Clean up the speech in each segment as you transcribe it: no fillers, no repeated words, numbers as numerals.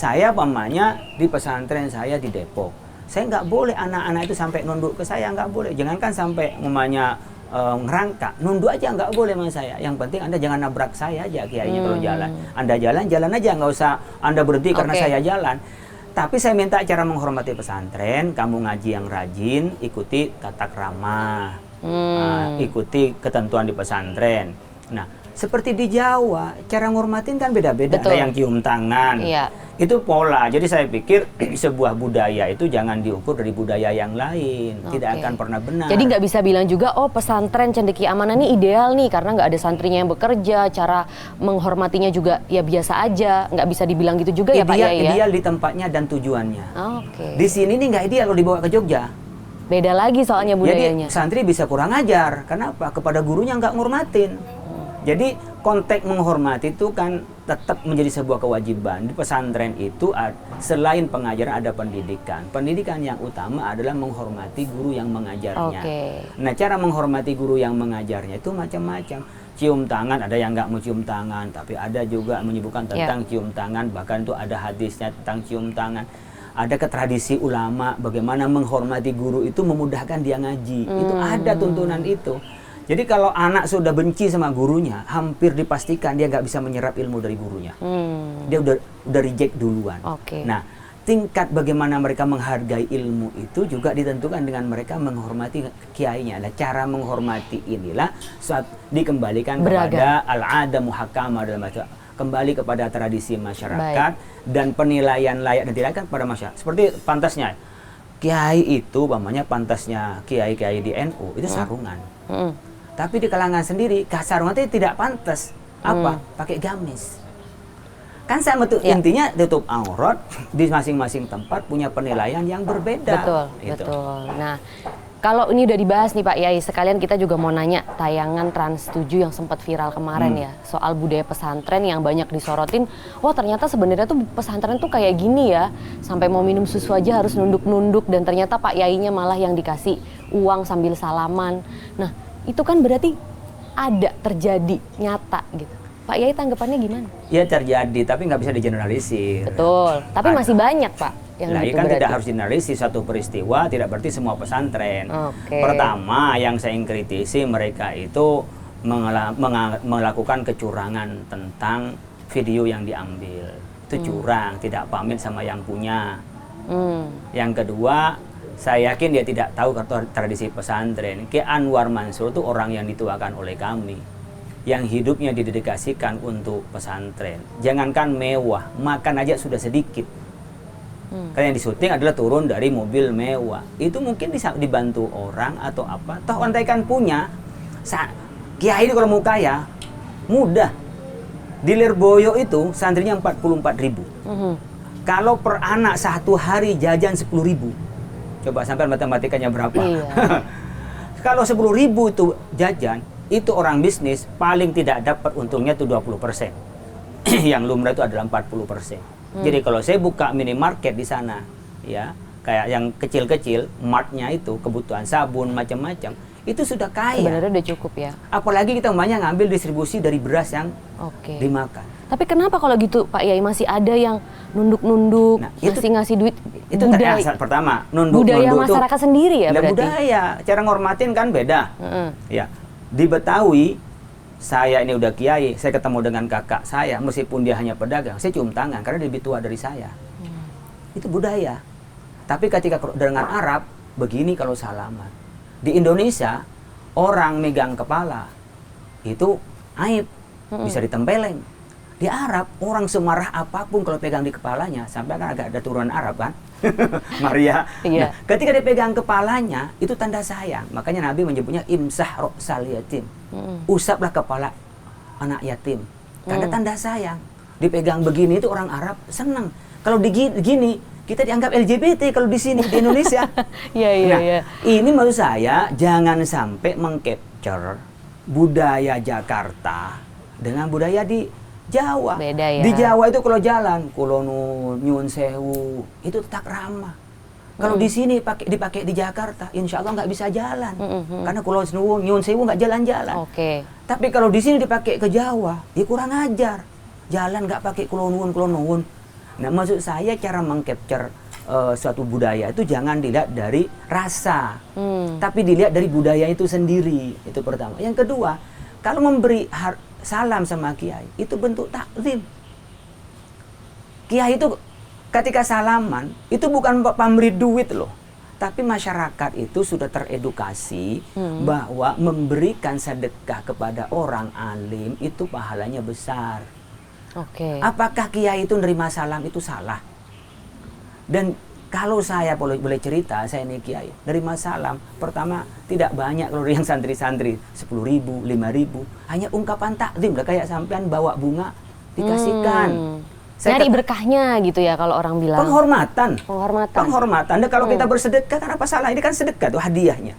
saya pamannya di pesantren saya di Depok. Saya nggak boleh anak-anak itu sampai nunduk ke saya, nggak boleh. Jangankan sampai mamanya ngerangka, nunduk aja nggak boleh sama saya. Yang penting Anda jangan nabrak saya aja kiainya kalau jalan. Anda jalan aja, nggak usah Anda berhenti karena saya jalan. Tapi saya minta cara menghormati pesantren, kamu ngaji yang rajin, ikuti tata krama, ikuti ketentuan di pesantren. Nah, seperti di Jawa, cara menghormatin kan beda-beda. Ada yang cium tangan, itu pola. Jadi saya pikir sebuah budaya itu jangan diukur dari budaya yang lain, tidak akan pernah benar. Jadi nggak bisa bilang juga, oh pesantren Cendekia Amanah ini ideal nih, karena nggak ada santrinya yang bekerja, cara menghormatinya juga ya biasa aja, nggak bisa dibilang gitu juga ya Pak Yai ya? Ideal di tempatnya dan tujuannya. Di sini nih nggak ideal kalau dibawa ke Jogja. Beda lagi soalnya budayanya. Jadi santri bisa kurang ajar, kenapa? Kepada gurunya nggak ngormatin. Jadi konteks menghormati itu kan tetap menjadi sebuah kewajiban. Di pesantren itu selain pengajaran ada pendidikan. Pendidikan yang utama adalah menghormati guru yang mengajarnya. Nah, cara menghormati guru yang mengajarnya itu macam-macam. Cium tangan, ada yang nggak mau cium tangan, tapi ada juga menyebutkan tentang cium tangan. Bahkan itu ada hadisnya tentang cium tangan. Ada ke tradisi ulama bagaimana menghormati guru itu memudahkan dia ngaji. Itu ada tuntunan itu. Jadi kalau anak sudah benci sama gurunya, hampir dipastikan dia nggak bisa menyerap ilmu dari gurunya. Dia udah reject duluan. Nah, tingkat bagaimana mereka menghargai ilmu itu juga ditentukan dengan mereka menghormati kiainya. Nah, cara menghormati inilah saat dikembalikan kepada al-'adah muhakkamah dalam bahasa, kembali kepada tradisi masyarakat dan penilaian layak dan tidak kan pada masyarakat. Seperti pantasnya kiai itu, umpamanya pantasnya kiai-kiai di NU itu sarungan. Tapi di kalangan sendiri, sarungan itu tidak pantas. Apa? Pakai gamis. Kan sama tuh, intinya tutup aurat di masing-masing tempat punya penilaian yang berbeda. Betul. Nah, kalau ini udah dibahas nih Pak Yai, sekalian kita juga mau nanya tayangan Trans 7 yang sempat viral kemarin ya, soal budaya pesantren yang banyak disorotin. Wah, ternyata sebenarnya tuh pesantren tuh kayak gini ya, sampai mau minum susu aja harus nunduk-nunduk, dan ternyata Pak Yainya malah yang dikasih uang sambil salaman. Nah, itu kan berarti ada terjadi nyata gitu. Pak Yai tanggapannya gimana? Ya terjadi, tapi nggak bisa digeneralisir. Betul, tapi masih banyak Pak yang nah, gitu kan berarti. Tidak harus generalisir satu peristiwa, tidak berarti semua pesantren. Pertama, yang saya kritisi mereka itu melakukan kecurangan tentang video yang diambil. Itu curang, tidak pamit sama yang punya. Yang kedua, saya yakin dia tidak tahu tradisi pesantren. Ki Anwar Mansur itu orang yang dituakan oleh kami, yang hidupnya didedikasikan untuk pesantren. Jangankan mewah, makan aja sudah sedikit. Karena yang disuting adalah turun dari mobil mewah. Itu mungkin bisa dibantu orang atau apa. Toh andaikan punya, kiai itu kalau mau kaya, mudah. Di Lirboyo itu santrinya 44.000. Kalau per anak satu hari jajan 10.000. Coba sampai matematikanya berapa? Kalau 10.000 itu jajan, itu orang bisnis paling tidak dapat untungnya itu 20%. Yang lumrah itu adalah 40%. Jadi kalau saya buka minimarket di sana, ya kayak yang kecil-kecil, martnya itu kebutuhan sabun macam-macam, itu sudah kaya. Sebenarnya udah cukup ya. Apalagi kita banyak ngambil distribusi dari beras yang dimakan. Tapi kenapa kalau gitu Pak Yai masih ada yang nunduk-nunduk, ngasih duit? Itu budaya pertama, budaya masyarakat itu sendiri ya berarti? Budaya, cara ngormatin kan beda. Ya, di Betawi, saya ini udah kiai, saya ketemu dengan kakak saya, meskipun dia hanya pedagang, saya cium tangan karena dia lebih tua dari saya. Itu budaya. Tapi ketika dengan Arab, begini kalau salaman. Di Indonesia, orang megang kepala, itu aib, bisa ditempeleng. Di Arab, orang semarah apapun kalau pegang di kepalanya, sampai kan agak ada turunan Arab kan, Maria. Nah, ketika dia pegang kepalanya, itu tanda sayang. Makanya Nabi menyebutnya imsah ro'sal yatim. Usaplah kepala anak yatim. Karena tanda sayang. Dipegang begini itu orang Arab senang. Kalau digini, kita dianggap LGBT kalau di sini di Indonesia. Ini maksud saya jangan sampai mengcapture budaya Jakarta dengan budaya di Jawa. Beda ya. Di Jawa itu kalau jalan, kulonun, nyun sewu, itu tak ramah. Kalau di sini dipakai di Jakarta, insya Allah nggak bisa jalan. Karena kulonun, nyun sewu nggak jalan-jalan. Tapi kalau di sini dipakai ke Jawa, ya kurang ajar. Jalan nggak pakai kulonun. Nah, maksud saya cara mengcapture suatu budaya itu jangan dilihat dari rasa, tapi dilihat dari budaya itu sendiri. Itu pertama. Yang kedua, kalau memberi salam sama kiai, itu bentuk takzim. Kiai itu ketika salaman, itu bukan pemberi duit loh. Tapi masyarakat itu sudah teredukasi bahwa memberikan sedekah kepada orang alim itu pahalanya besar. Oke. Apakah kiai itu nerima salam itu salah? Dan kalau saya boleh cerita, saya ini kiai, nerima salam, pertama tidak banyak kalau yang santri-santri, 10.000, 5.000, hanya ungkapan takdim, kayak sampean bawa bunga, dikasihkan. Nyari berkahnya gitu ya kalau orang bilang. Penghormatan. Dan kalau kita bersedekah, kan apa salah? Ini kan sedekah tuh hadiahnya.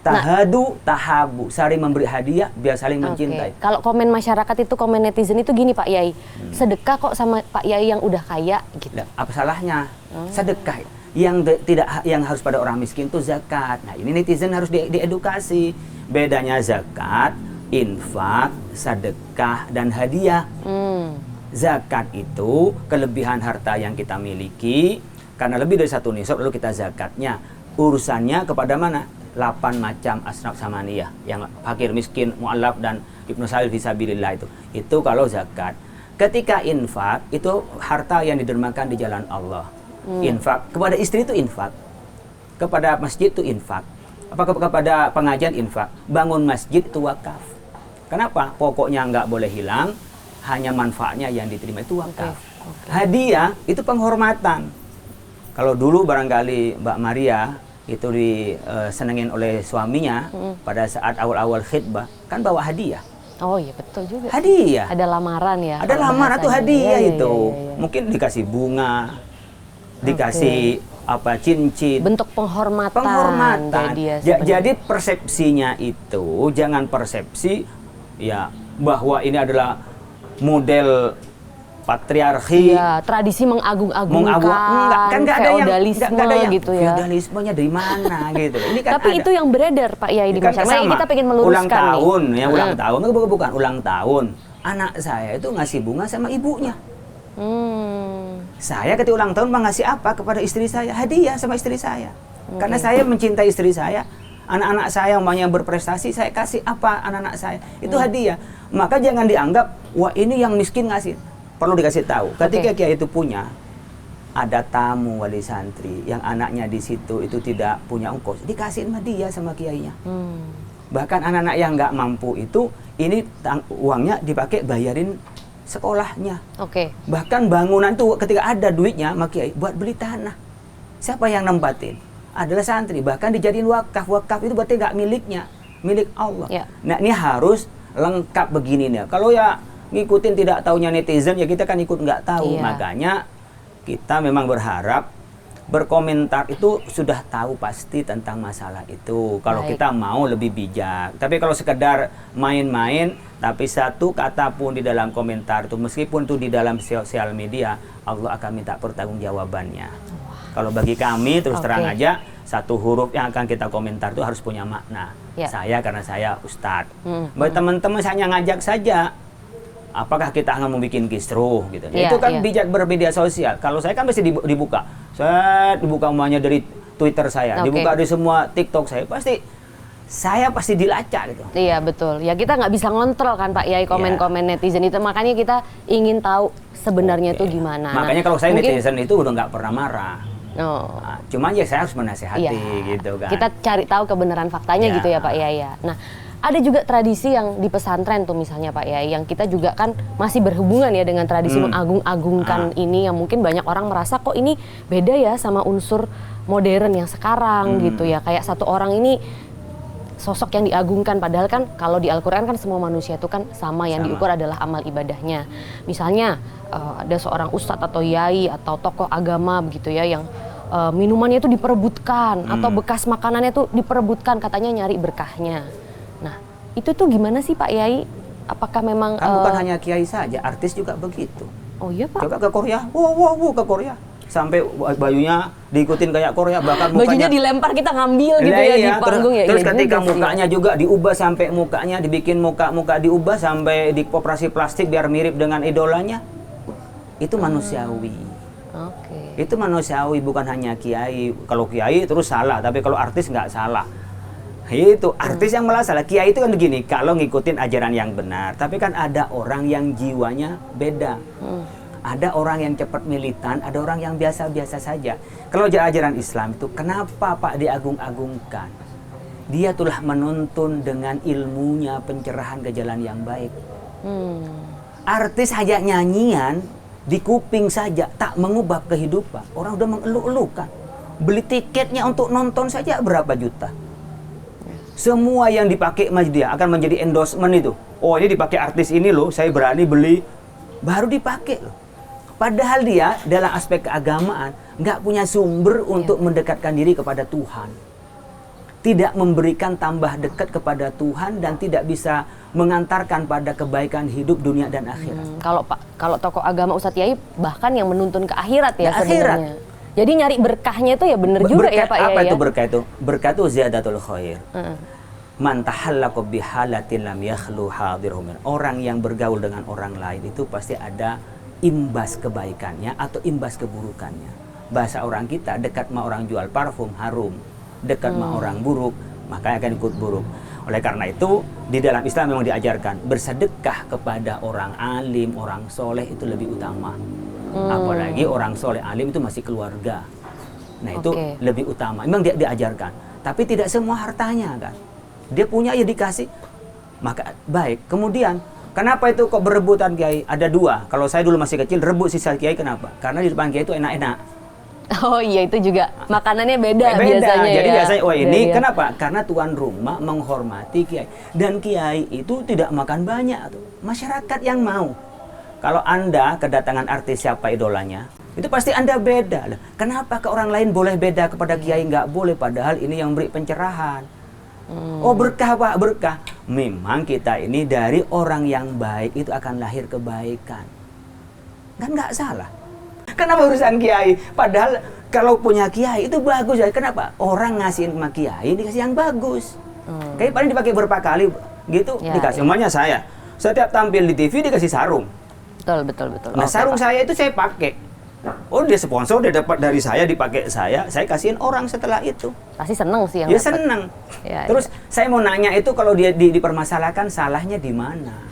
Tahadu, tahabu, saling memberi hadiah, biar saling mencintai. Kalau komen masyarakat itu, komen netizen itu gini Pak Yai, sedekah kok sama Pak Yai yang udah kaya gitu. Nah, apa salahnya? Sedekah yang harus pada orang miskin itu zakat. Nah, ini netizen harus diedukasi. Bedanya zakat, infak, sedekah, dan hadiah. Zakat itu kelebihan harta yang kita miliki, karena lebih dari 1 nisab lalu kita zakatnya. Urusannya kepada mana? 8 macam asnaf samaniyah, yang fakir, miskin, mu'allaf, dan ibnu sabil fisabilillah itu. Itu kalau zakat. Ketika infak, itu harta yang didermakan di jalan Allah. Infak, kepada istri itu infak. Kepada masjid itu infak. Kepada pengajian infak. Bangun masjid itu wakaf. Kenapa? Pokoknya nggak boleh hilang. Hanya manfaatnya yang diterima itu wakaf. Hadiah itu penghormatan. Kalau dulu barangkali Mbak Maria itu disenengin oleh suaminya pada saat awal-awal khidbah, kan bawa hadiah. Oh iya betul juga. Hadiah. Ada lamaran ya. Ada lamaran tuh hadiah itu. Mungkin dikasih bunga, dikasih cincin. Bentuk penghormatan. Jadi persepsinya itu jangan persepsi ya bahwa ini adalah model patriarki, tradisi mengagung-agungkan feodalisme gitu ya. Feodalismenya dari mana gitu. Ini kan tapi itu yang beredar Pak Yai di masyarakat. Kita pengen meluruskan ulang tahun, bukan ulang tahun. Anak saya itu ngasih bunga sama ibunya. Saya ketika ulang tahun ngasih apa kepada istri saya? Hadiah sama istri saya. Karena saya mencintai istri saya. Anak-anak saya yang berprestasi, saya kasih apa anak-anak saya? Itu hadiah. Maka jangan dianggap, wah ini yang miskin ngasih. Perlu dikasih tahu. Ketika kiai itu punya, ada tamu wali santri yang anaknya di situ itu tidak punya ongkos, dikasihin hadiah sama kiainya. Bahkan anak-anak yang nggak mampu itu, ini uangnya dipakai bayarin sekolahnya. Bahkan bangunan itu ketika ada duitnya, sama kiai buat beli tanah. Siapa yang nempatin? Adalah santri, bahkan dijadiin wakaf. Wakaf itu berarti nggak miliknya, milik Allah. Nah ini harus lengkap begini nih. Kalau ya ngikutin tidak taunya netizen, ya kita kan ikut nggak tahu. Makanya kita memang berharap berkomentar itu sudah tahu pasti tentang masalah itu. Kalau kita mau lebih bijak. Tapi kalau sekedar main-main, tapi satu kata pun di dalam komentar itu, meskipun itu di dalam sosial media, Allah akan minta pertanggungjawabannya. Kalau bagi kami terus terang aja, satu huruf yang akan kita komentar itu harus punya makna. Saya karena saya ustadz. Bagi teman-teman saya ngajak saja. Apakah kita akan membuat kisruh gitu. Itu kan bijak bermedia sosial. Kalau saya kan mesti dibuka. Saya dibuka semuanya dari Twitter saya, dibuka dari semua TikTok saya. Saya pasti dilacak gitu. Iya betul. Ya kita nggak bisa ngontrol kan Pak Yai komen-komen netizen itu. Makanya kita ingin tahu sebenarnya itu gimana. Makanya kalau saya netizen itu udah nggak pernah marah. Nah, cuman ya saya harus menasehati gitu kan. Kita cari tahu kebenaran faktanya gitu ya Pak Yai. Nah, ada juga tradisi yang di pesantren tuh misalnya Pak Yai, yang kita juga kan masih berhubungan ya dengan tradisi mengagung-agungkan ini, yang mungkin banyak orang merasa kok ini beda ya sama unsur modern yang sekarang gitu ya. Kayak satu orang ini sosok yang diagungkan, padahal kan kalau di Al-Quran kan semua manusia itu kan sama, yang diukur adalah amal ibadahnya. Misalnya ada seorang ustadz atau yai atau tokoh agama begitu ya, yang minumannya itu diperebutkan atau bekas makanannya itu diperebutkan, katanya nyari berkahnya. Nah itu tuh gimana sih Pak Yai? Apakah memang bukan hanya kiai saja, artis juga begitu. Oh iya Pak? Coba ke Korea, ke Korea. Sampai bajunya diikutin kayak Korea, bahkan bajunya dilempar, kita ngambil gitu ya di panggung ya. Terus ketika mukanya juga diubah, sampai mukanya dibikin muka diubah sampai di operasi plastik biar mirip dengan idolanya. Itu manusiawi. Oke. Itu manusiawi, bukan hanya kiai. Kalau kiai terus salah, tapi kalau artis nggak salah. Itu artis yang malah salah. Kiai itu kan begini, kalau ngikutin ajaran yang benar. Tapi kan ada orang yang jiwanya beda. Ada orang yang cepat militan, ada orang yang biasa-biasa saja. Kalau ajaran Islam itu, kenapa Pak diagung-agungkan? Dia telah menuntun dengan ilmunya pencerahan ke jalan yang baik. Artis hanya nyanyian, di kuping saja, tak mengubah kehidupan. Orang udah mengeluh-elukan. Beli tiketnya untuk nonton saja berapa juta. Semua yang dipakai sama dia akan menjadi endorsement itu. Oh, ini dipakai artis ini loh, saya berani beli. Baru dipakai loh. Padahal dia dalam aspek keagamaan nggak punya sumber untuk mendekatkan diri kepada Tuhan. Tidak memberikan tambah dekat kepada Tuhan dan tidak bisa mengantarkan pada kebaikan hidup dunia dan akhirat. Kalau tokoh agama Ustadz Yai bahkan yang menuntun ke akhirat ya sebenarnya. Akhirat. Jadi nyari berkahnya itu ya benar juga ya Pak Yai. Apa itu ya? berkah itu? Berkah itu ziyadatul khair. Man tahallaqa bihalatin lam yakhlu hadirhum. Orang yang bergaul dengan orang lain itu pasti ada imbas kebaikannya atau imbas keburukannya. Bahasa orang kita, dekat sama orang jual parfum harum, dekat sama orang buruk maka akan ikut buruk. Oleh karena itu di dalam Islam memang diajarkan bersedekah kepada orang alim, orang soleh itu lebih utama. Apalagi orang soleh alim itu masih keluarga. Nah itu lebih utama. Memang dia diajarkan. Tapi tidak semua hartanya kan. Dia punya ya dikasih. Maka baik. Kemudian kenapa itu kok berebutan Kiai? Ada dua. Kalau saya dulu masih kecil rebut sisa Kiai, kenapa? Karena di depan Kiai itu enak-enak. Oh iya, itu juga makanannya beda biasanya. Jadi ya. biasanya oh ini Beda. kenapa? Karena tuan rumah menghormati Kiai. Dan Kiai itu tidak makan banyak tuh. Masyarakat yang mau. Kalau Anda kedatangan artis siapa idolanya, itu pasti Anda beda. Kenapa ke orang lain boleh beda, kepada Kiai nggak boleh? Padahal ini yang beri pencerahan. Oh berkah Pak, berkah. Memang kita ini dari orang yang baik itu akan lahir kebaikan. Kan nggak salah. Kenapa urusan Kiai? Padahal kalau punya Kiai itu bagus ya. Kenapa? Orang ngasihin sama Kiai dikasih yang bagus. Kayak paling dipakai berapa kali gitu Ya, dikasih. ya. Semuanya saya. Setiap tampil di TV dikasih sarung. Betul. Nah Oke, sarung Pak. saya itu saya pakai. Oh dia sponsor, dia dapat dari saya, dipakai saya kasihin orang setelah itu. Pasti seneng sih yang Ya dapet. seneng. Ya, Terus saya mau nanya itu kalau dia dipermasalahkan salahnya di mana?